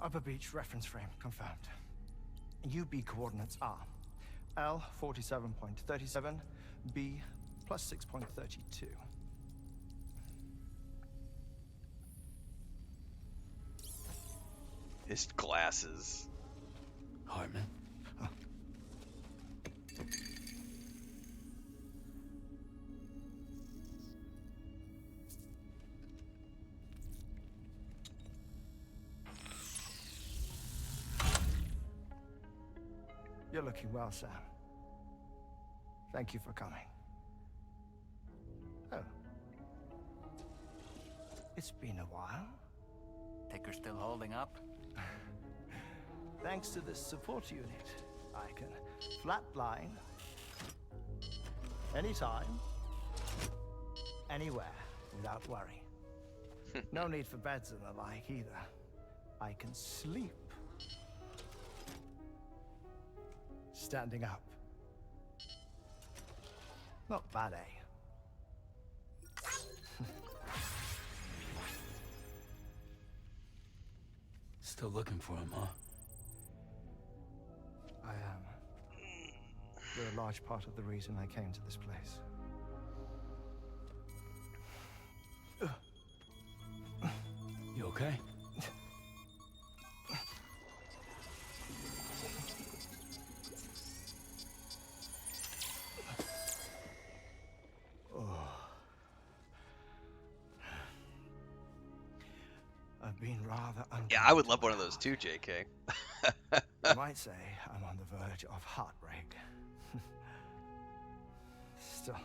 Upper beach reference frame confirmed. UB coordinates are L 47.37, B plus 6.32. His glasses. Hartman. Huh. You're looking well, Sam. Thank you for coming. Oh. It's been a while. Ticker still holding up? Thanks to this support unit, I can flatline anytime, anywhere, without worry. No need for beds and the like either. I can sleep standing up. Not bad, eh? Still looking for him, huh? I am. You're a large part of the reason I came to this place. You okay? I've been rather Yeah, I would love one of those too, JK. You might say I'm on the verge of heartbreak. Still,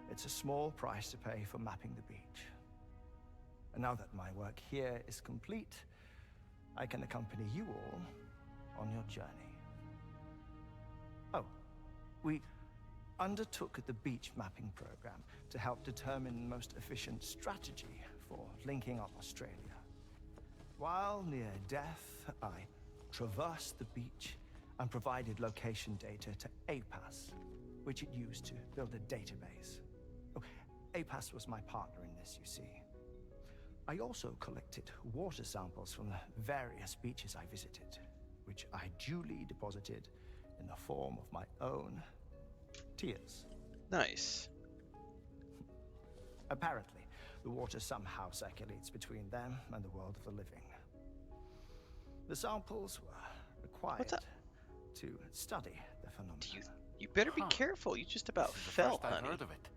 it's a small price to pay for mapping the beach. And now that my work here is complete, I can accompany you all on your journey. Oh, we undertook the beach mapping program to help determine the most efficient strategy for linking up Australia. While near death, I traversed the beach and provided location data to APAS, which it used to build a database. Oh, APAS was my partner in this, you see. I also collected water samples from the various beaches I visited, which I duly deposited in the form of my own tears. Nice. Apparently, the water somehow circulates between them and the world of the living. The samples were required to study the phenomenon. You better be careful. You just about This is the fell, first I've honey. heard of it.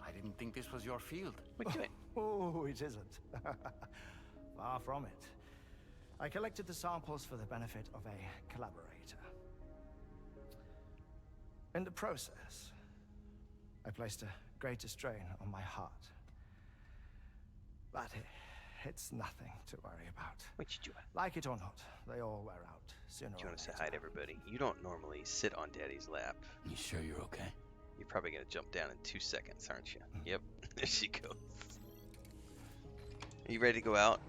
I didn't think this was your field. What are you doing? Oh, it isn't. Far from it. I collected the samples for the benefit of a collaborator. In the process, I placed a greater strain on my heart. But it's nothing to worry about. What you doing? Like it or not, they all wear out sooner Do you or want to say later. hi to everybody? You don't normally sit on Daddy's lap. You sure you're okay? You're probably going to jump down in 2 seconds, aren't you? Yep. There she goes. Are you ready to go out?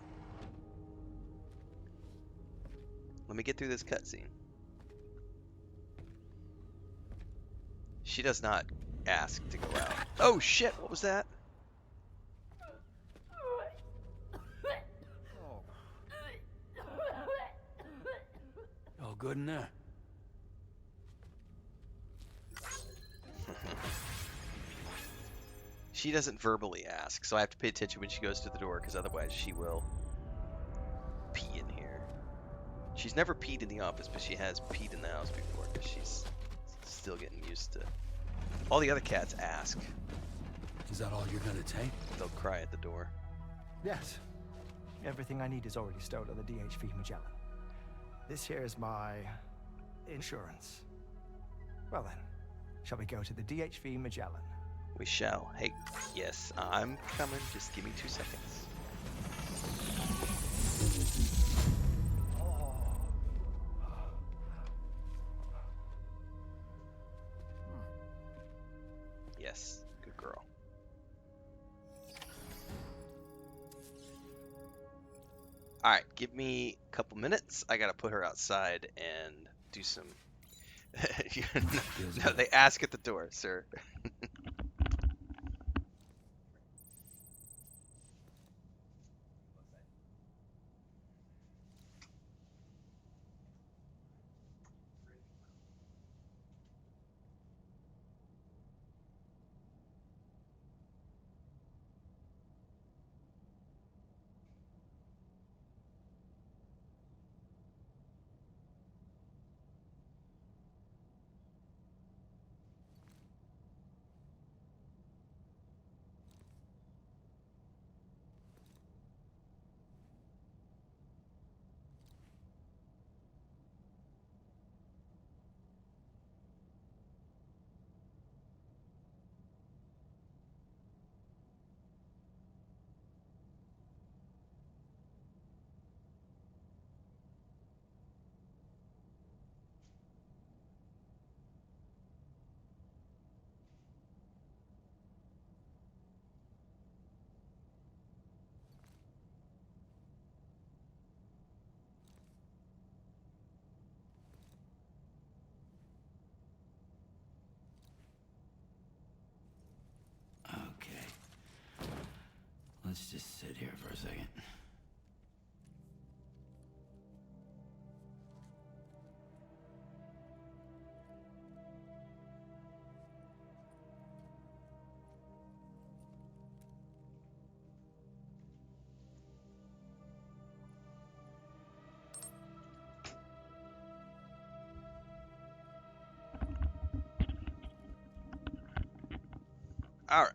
Let me get through this cutscene. She does not ask to go out. Oh shit, what was that? All good in there? She doesn't verbally ask, so I have to pay attention when she goes to the door, because otherwise she will pee in here. She's never peed in the office, but she has peed in the house before, because she's still getting used to... All the other cats ask. Is that all you're gonna take? They'll cry at the door. Yes. Everything I need is already stowed on the DHV Magellan. This here is my insurance. Well then, shall we go to the DHV Magellan? We shall. Hey, yes, I'm coming. Just give me 2 seconds. Yes, good girl. Alright, give me a couple minutes. I gotta put her outside and do some... No, they ask at the door, sir. Let's just sit here for a second. All right.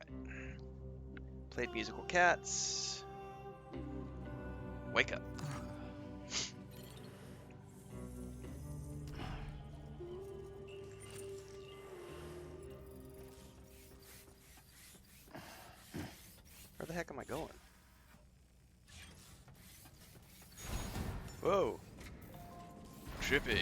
Played musical cats. Wake up. Where the heck am I going? Whoa. Trippy.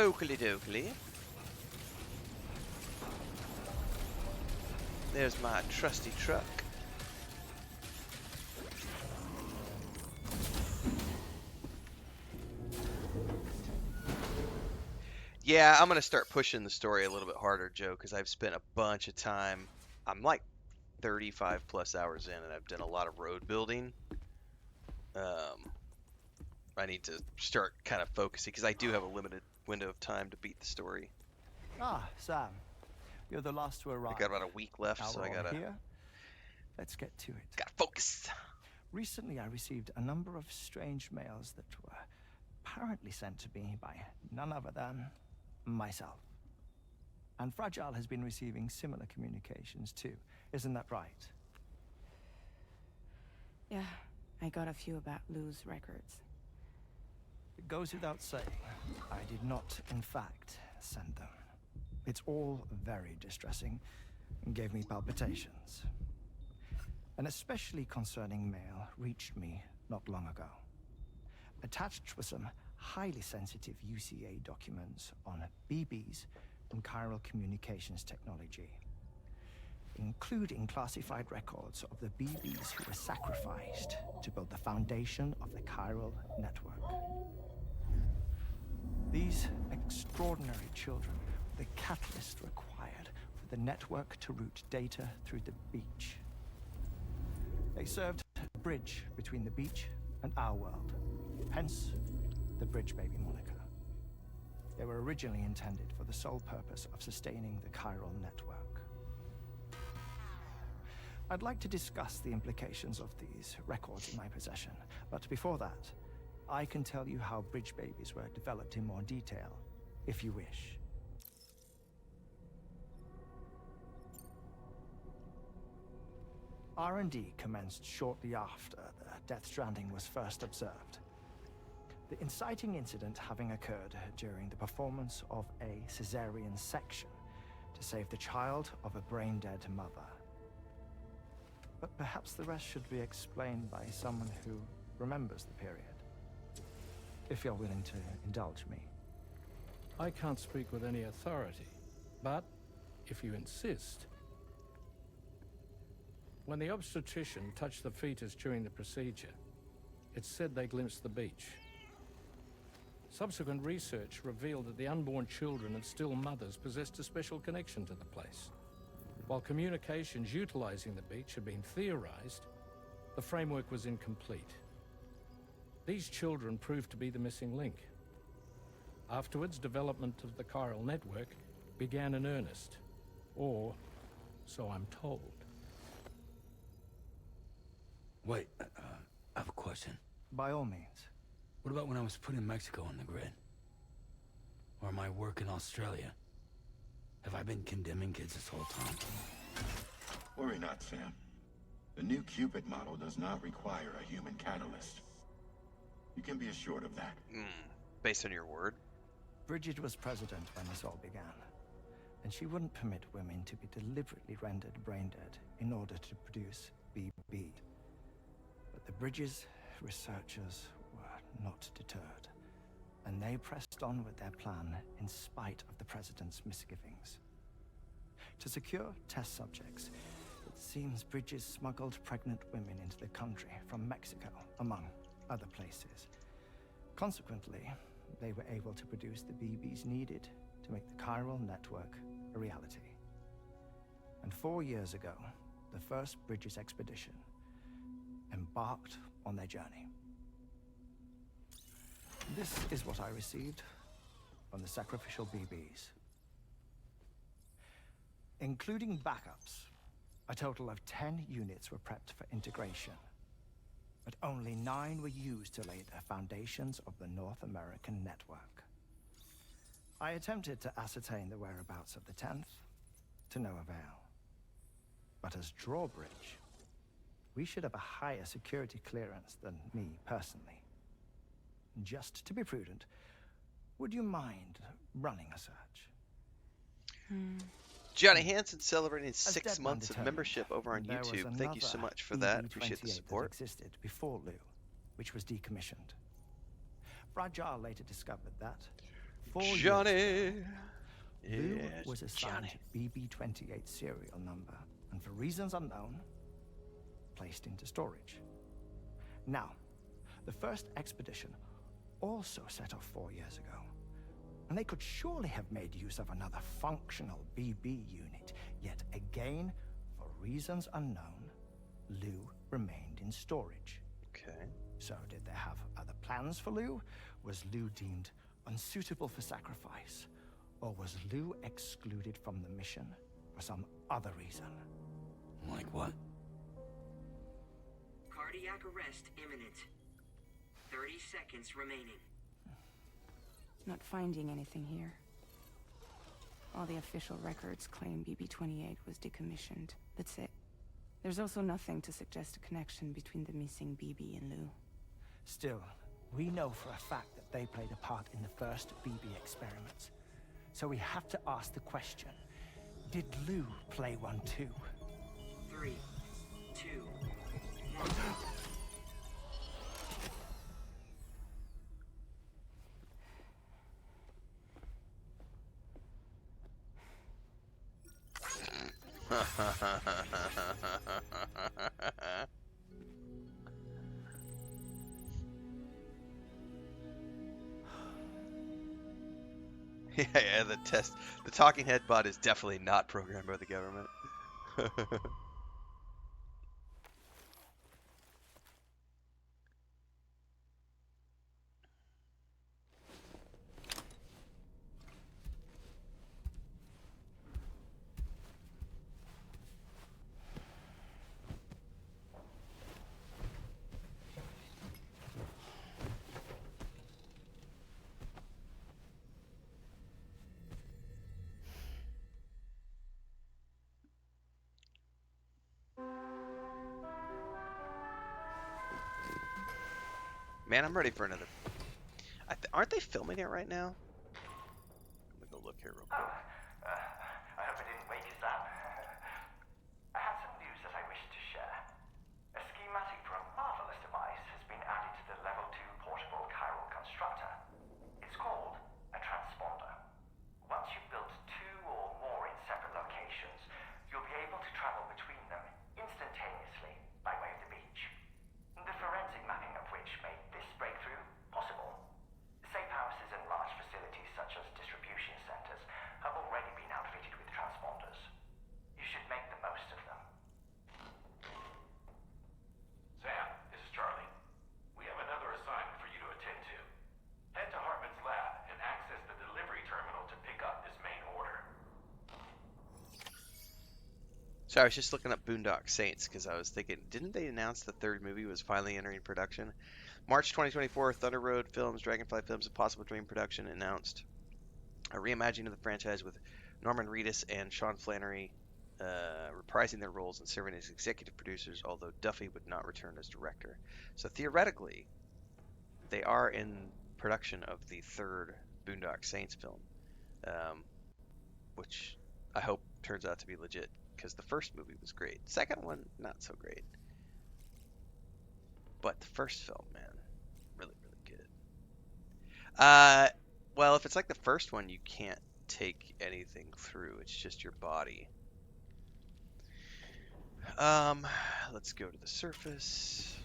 Oakley dokley. There's my trusty truck. Yeah, I'm gonna start pushing the story a little bit harder, Joe, because I've spent a bunch of time. I'm like 35 plus hours in, and I've done a lot of road building. I need to start kind of focusing because I do have a limited window of time to beat the story. Ah, Sam. You're the last to arrive. I got about a week left, Now so I we're all gotta here. Let's get to it. gotta focus. Recently, I received a number of strange mails that were apparently sent to me by none other than myself. And Fragile has been receiving similar communications too. Isn't that right? Yeah, I got a few about Lou's records. It goes without saying, I did not, in fact, send them. It's all very distressing and gave me palpitations. An especially concerning mail reached me not long ago. Attached were some highly sensitive UCA documents on BBs and chiral communications technology, including classified records of the BBs who were sacrificed to build the foundation of the chiral network. These extraordinary children were the catalyst required for the network to route data through the beach. They served a bridge between the beach and our world, hence the Bridge Baby moniker. They were originally intended for the sole purpose of sustaining the chiral network. I'd like to discuss the implications of these records in my possession, but before that, I can tell you how Bridge Babies were developed in more detail, if you wish. R&D commenced shortly after the Death Stranding was first observed. The inciting incident having occurred during the performance of a cesarean section to save the child of a brain-dead mother. But perhaps the rest should be explained by someone who remembers the period. If you're willing to indulge me. I can't speak with any authority, but if you insist. When the obstetrician touched the fetus during the procedure, it's said they glimpsed the beach. Subsequent research revealed that the unborn children and still mothers possessed a special connection to the place. While communications utilizing the beach had been theorized, the framework was incomplete. These children proved to be the missing link. Afterwards, development of the chiral network began in earnest, or so I'm told. Wait, I have a question. By all means. What about when I was putting Mexico on the grid? Or my work in Australia? Have I been condemning kids this whole time? Worry not, Sam. The new Cupid model does not require a human catalyst. You can be assured of that. Based on your word? Bridget was president when this all began, and she wouldn't permit women to be deliberately rendered brain-dead in order to produce BB. But the Bridges researchers were not deterred, and they pressed on with their plan in spite of the president's misgivings. To secure test subjects, it seems Bridges smuggled pregnant women into the country from Mexico, among other places. Consequently, they were able to produce the BBs needed to make the chiral network a reality. And 4 years ago, the first Bridges expedition embarked on their journey. This is what I received from the sacrificial BBs. Including backups, a total of 10 units were prepped for integration, but only 9 were used to lay the foundations of the North American network. I attempted to ascertain the whereabouts of the 10th, to no avail. But as drawbridge, we should have a higher security clearance than me personally. Just to be prudent, would you mind running a search? Johnny Hansen celebrating As 6 Deadman months of determined, membership over on there was YouTube. Thank you so another much for that. Appreciate the BB-28 support. that existed before Lou, which was decommissioned. Fragile later discovered that 4 years Johnny! ago, Lou Yes, was assigned Johnny. BB-28 serial number, and for reasons unknown, placed into storage. Now, the first expedition also set off 4 years ago, and they could surely have made use of another functional BB unit, yet again, for reasons unknown, Lou remained in storage. Okay. So did they have other plans for Lou? Was Lou deemed unsuitable for sacrifice? Or was Lou excluded from the mission for some other reason? Like what? Cardiac arrest imminent. 30 seconds remaining. Not finding anything here. All the official records claim BB-28 was decommissioned. That's it. There's also nothing to suggest a connection between the missing BB and Lou. Still, we know for a fact that they played a part in the first BB experiments. So we have to ask the question, did Lou play one too? 3, 2, 1. Yeah, the talking head bot is definitely not programmed by the government. Man, I'm ready for another. Aren't they filming it right now? Let me go look here real quick. I hope I didn't wake you, Sam. I have some news that I wish to share. A schematic for a marvelous device has been added to the Level 2 portable chiral constructor. It's called a transponder. Once you've built 2 or more in separate locations, you'll be able to travel between them instantaneously by way of the beach. The forensic mapping of which made this breakthrough possible. Safe houses and large facilities such as distribution centers have already been outfitted with transponders. You should make the most of them. Sam, this is Charlie. We have another assignment for you to attend to. Head to Hartman's lab and access the delivery terminal to pick up this main order. So I was just looking up Boondock Saints because I was thinking, didn't they announce the 3rd movie was finally entering production? March 2024, Thunder Road Films, Dragonfly Films, and Possible Dream Production announced a reimagining of the franchise with Norman Reedus and Sean Flannery reprising their roles and serving as executive producers, although Duffy would not return as director. So theoretically, they are in production of the 3rd Boondock Saints film, which I hope turns out to be legit. Because the first movie was great. Second one, not so great. But the first film, man, really, really good. Well, if it's like the first one, you can't take anything through. It's just your body. Let's go to the surface.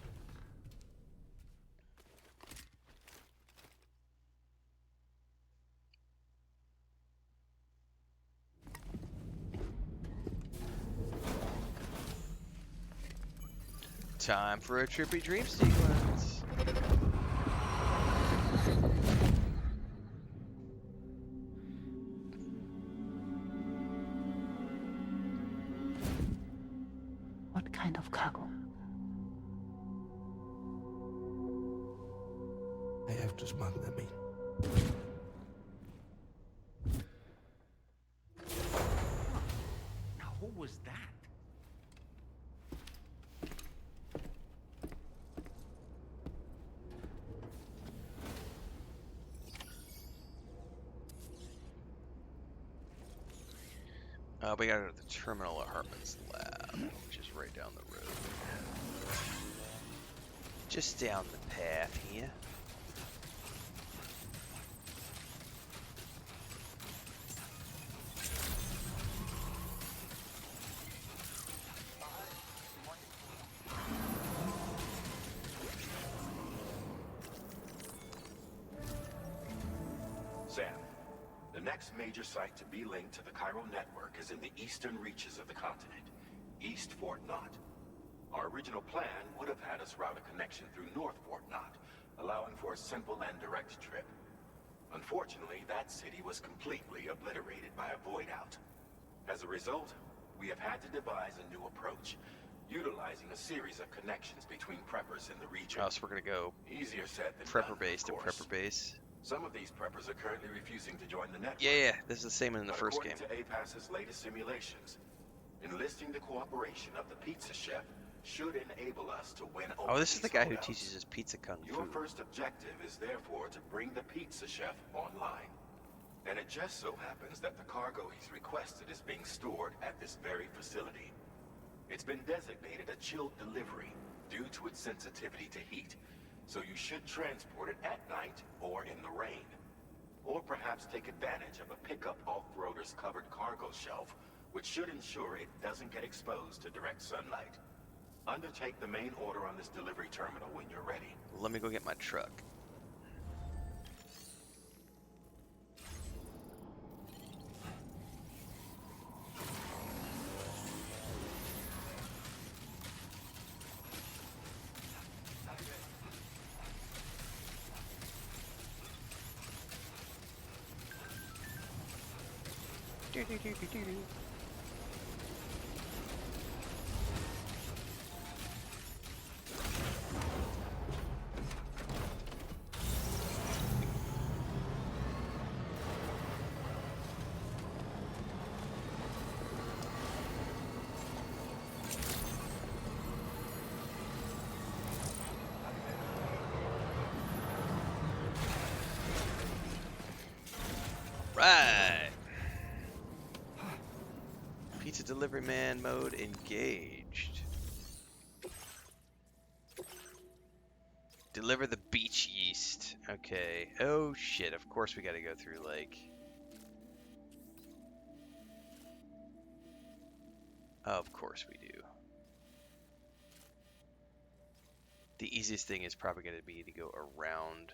Time for a trippy dream sequence. What kind of cargo? I have to smuggle them in. Now, who was that? We gotta go to the terminal at Hartman's lab, which is right down the road. Just down the path here. Sam, the next major site to be linked to the chiral network is in the eastern reaches of the continent, East Fort Knott. Our original plan would have had us route a connection through North Fort Knott, allowing for a simple and direct trip. Unfortunately, that city was completely obliterated by a void out. As a result, we have had to devise a new approach, utilizing a series of connections between preppers in the region. Oh, so we're gonna go Easier said than prepper done, base of to course. prepper base. Some of these preppers are currently refusing to join the network. Yeah, this is the same in the But first game. according to APAS's latest simulations, enlisting the cooperation of the pizza chef should enable us to win over Oh, this is the these guy who holdouts. teaches us pizza kung Your fu. first objective is therefore to bring the pizza chef online. And it just so happens that the cargo he's requested is being stored at this very facility. It's been designated a chilled delivery due to its sensitivity to heat, so you should transport it at night or in the rain. Or perhaps take advantage of a pickup off-roader's covered cargo shelf, which should ensure it doesn't get exposed to direct sunlight. Undertake the main order on this delivery terminal when you're ready. Let me go get my truck. Right. Pizza delivery man mode engaged. Deliver the beach yeast. Okay. Oh shit. Of course we gotta go through like. Of course we do. The easiest thing is probably gonna be to go around.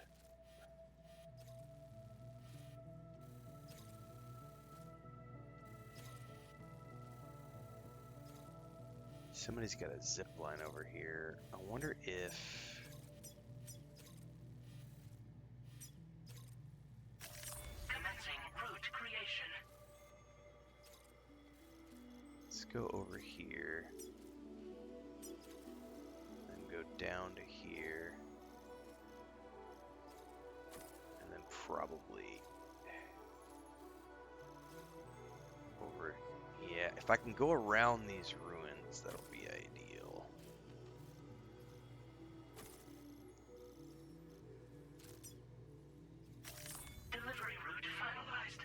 Somebody's got a zip line over here. I wonder if... Commencing route creation. Let's go over here. And go down to here. And then probably... over... Yeah, if I can go around these ruins, that'll be ideal. Delivery route finalized.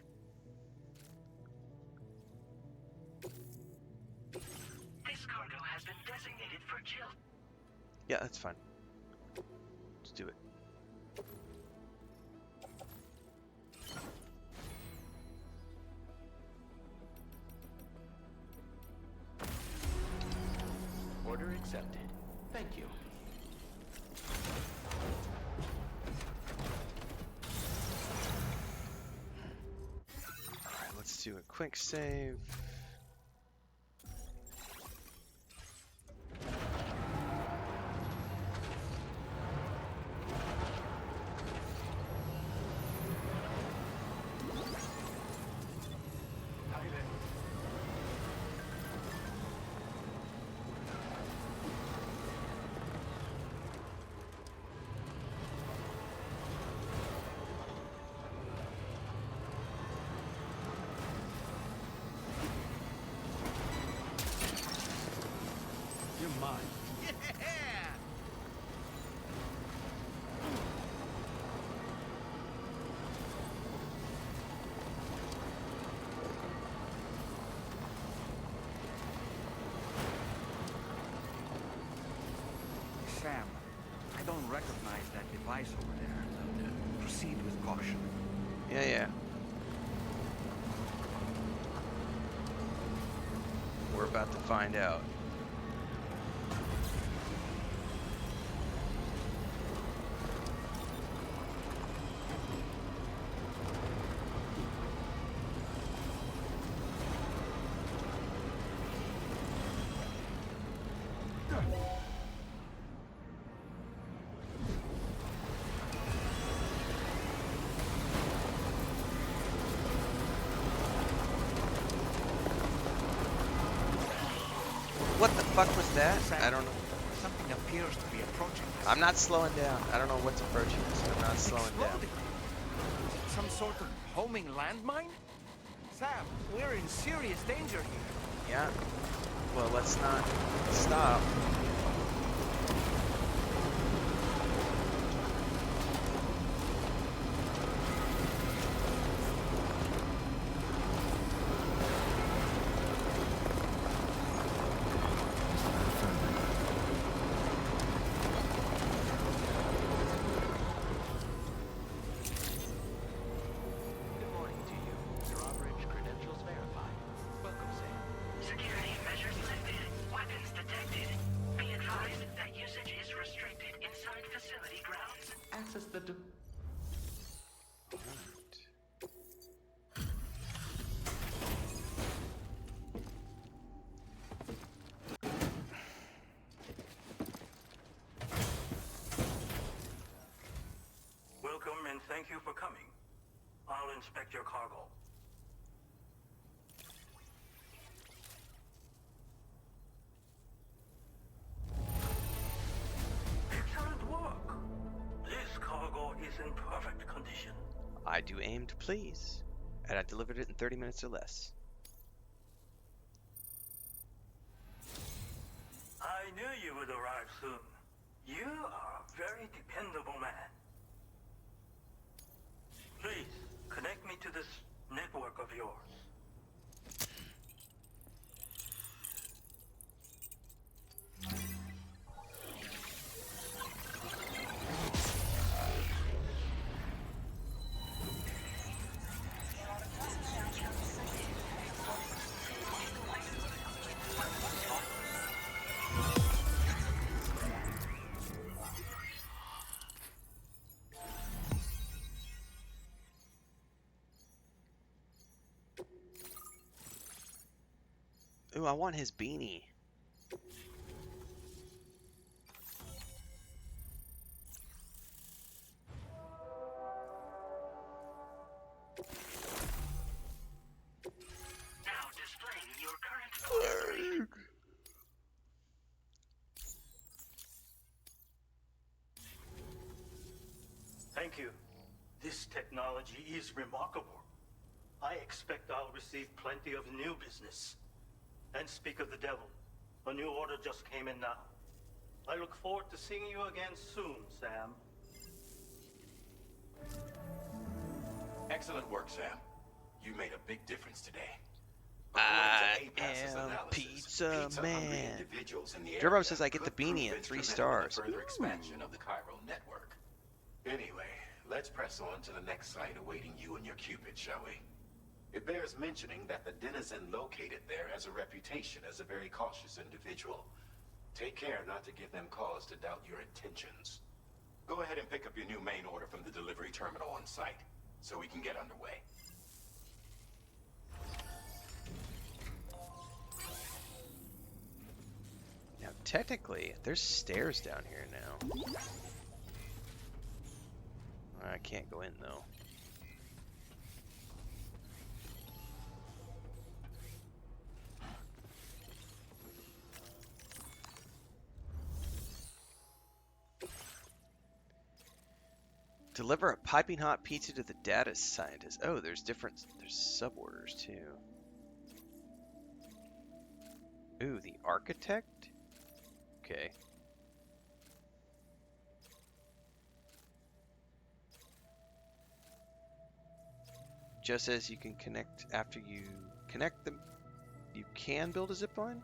This cargo has been designated for chill. Yeah, that's fine. Let's do it. Thank you. Alright, let's do a quick save. You're mine. Sam, I don't recognize that device over there. Proceed with caution. Yeah. We're about to find out. What the fuck was that? Sam, I don't know. something appears to be approaching us. I'm not slowing down. I don't know what's approaching us. I'm not slowing down. Exploding. Some sort of homing landmine? Sam, we're in serious danger here. Yeah. Well, let's not stop. Good morning to you. Your operage credentials verified. Welcome, Sam. Security measures lifted. Weapons detected. Be advised that usage is restricted inside facility grounds. Access the Welcome and thank you for coming. I'll inspect your cargo. Excellent work. This cargo is in perfect condition. I do aim to please. And I delivered it in 30 minutes or less. I knew you would arrive soon. You are a very dependable man. Please, connect me to this network of yours. Ooh, I want his beanie. Now displaying your current Thank you. This technology is remarkable. I expect I'll receive plenty of new business. And speak of the devil, a new order just came in now. I look forward to seeing you again soon, Sam. Excellent work, Sam. You made a big difference today. I According to APAS's am analysis, Pizza hungry Man. individuals in the Durbo area says I get the could prove beanie at 3 instrumental in stars. Further expansion of the Cairo network. Anyway, let's press on to the next site awaiting you and your Cupid, shall we? It bears mentioning that the denizen located there has a reputation as a very cautious individual. Take care not to give them cause to doubt your intentions. Go ahead and pick up your new main order from the delivery terminal on site, so we can get underway. Now, technically, there's stairs down here now. I can't go in, though. Deliver a piping hot pizza to the data scientist. Oh, there's sub-orders, too. Ooh, the architect? Okay. Just as you can connect after you connect them, you can build a zipline?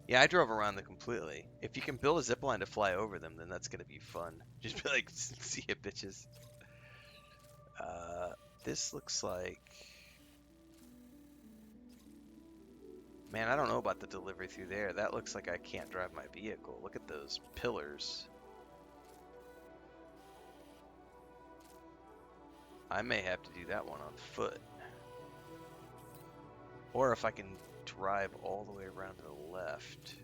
Yeah, I drove around them completely. If you can build a zipline to fly over them, then that's gonna be fun. Just be like, see ya, bitches. This looks like... Man, I don't know about the delivery through there. That looks like I can't drive my vehicle. Look at those pillars. I may have to do that one on foot. Or if I can drive all the way around to the left.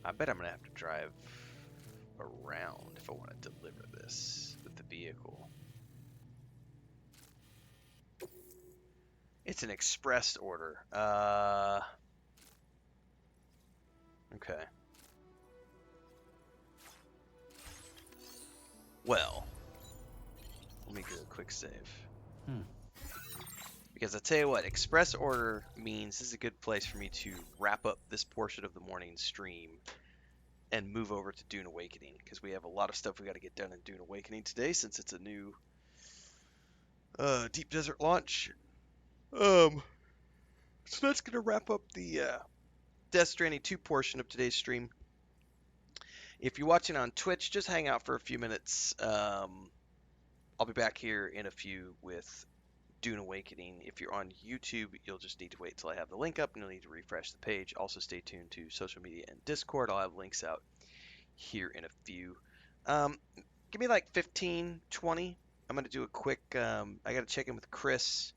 I bet I'm going to have to drive around if I want to deliver this with the vehicle. It's an express order. Okay. Well, let me do a quick save. Because I tell you what, express order means this is a good place for me to wrap up this portion of the morning stream and move over to Dune Awakening, because we have a lot of stuff we got to get done in Dune Awakening today, since it's a new deep desert launch. So that's gonna wrap up the Death Stranding 2 portion of today's stream. If you're watching on Twitch, just hang out for a few minutes. I'll be back here in a few with Dune Awakening. If you're on YouTube, you'll just need to wait till I have the link up, and you'll need to refresh the page. Also, stay tuned to social media and Discord. I'll have links out here in a few. Give me like 15, 20. I'm going to do a quick, I got to check in with Chris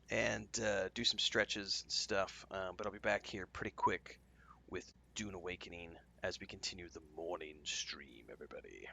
and do some stretches and stuff, but I'll be back here pretty quick with Dune Awakening as we continue the morning stream, everybody.